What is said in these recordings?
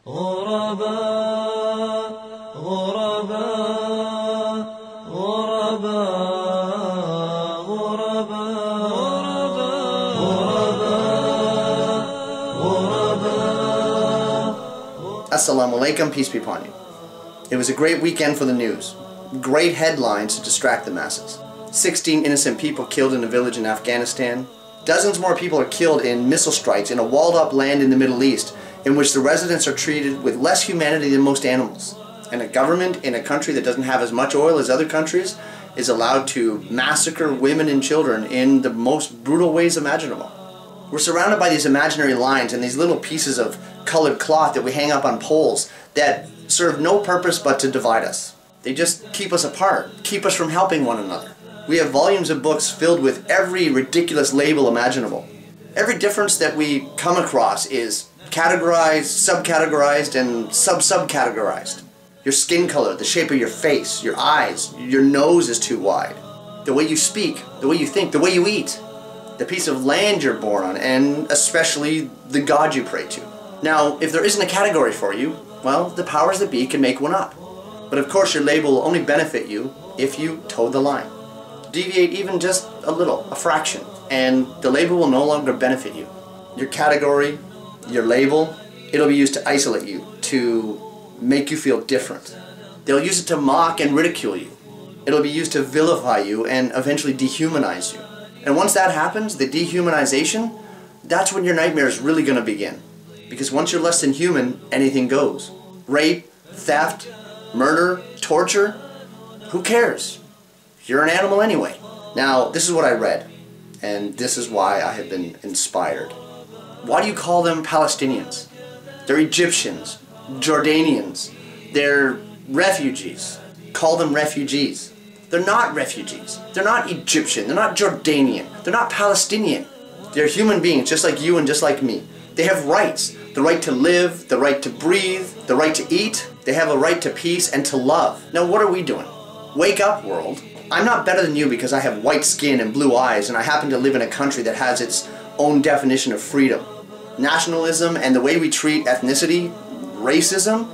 غرباء غرباء غرباء غرباء. Assalamu alaikum, peace be upon you. It was a great weekend for the news. Great headlines to distract the masses. 16 innocent people killed in a village in Afghanistan. Dozens more people are killed in missile strikes in a walled-up land in the Middle East in which the residents are treated with less humanity than most animals. And a government in a country that doesn't have as much oil as other countries is allowed to massacre women and children in the most brutal ways imaginable. We're surrounded by these imaginary lines and these little pieces of colored cloth that we hang up on poles that serve no purpose but to divide us. They just keep us apart, keep us from helping one another. We have volumes of books filled with every ridiculous label imaginable. Every difference that we come across is categorized, subcategorized, and sub-subcategorized. Your skin color, the shape of your face, your eyes, your nose is too wide. The way you speak, the way you think, the way you eat, the piece of land you're born on, and especially the God you pray to. Now, if there isn't a category for you, well, the powers that be can make one up. But of course your label will only benefit you if you toe the line. Deviate even just a little, a fraction, and the label will no longer benefit you. Your category, your label, it'll be used to isolate you, to make you feel different. They'll use it to mock and ridicule you. It'll be used to vilify you and eventually dehumanize you. And once that happens, the dehumanization, that's when your nightmare is really going to begin. Because once you're less than human, anything goes. Rape, theft, murder, torture, who cares? You're an animal anyway. Now, this is what I read, and this is why I have been inspired. Why do you call them Palestinians? They're Egyptians, Jordanians, they're refugees. Call them refugees. They're not refugees. They're not Egyptian, they're not Jordanian, they're not Palestinian. They're human beings just like you and just like me. They have rights. The right to live, the right to breathe, the right to eat. They have a right to peace and to love. Now what are we doing? Wake up, world. I'm not better than you because I have white skin and blue eyes and I happen to live in a country that has its own definition of freedom. Nationalism and the way we treat ethnicity, racism,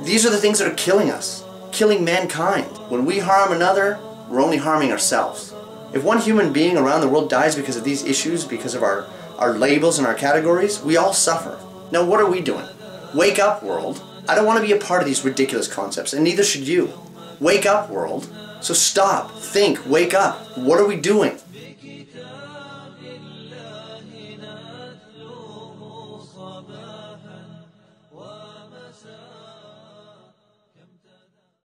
these are the things that are killing us, killing mankind. When we harm another, we're only harming ourselves. If one human being around the world dies because of these issues, because of our labels and our categories, we all suffer. Now what are we doing? Wake up, world. I don't want to be a part of these ridiculous concepts, and neither should you. Wake up, world. So stop, think, wake up. What are we doing?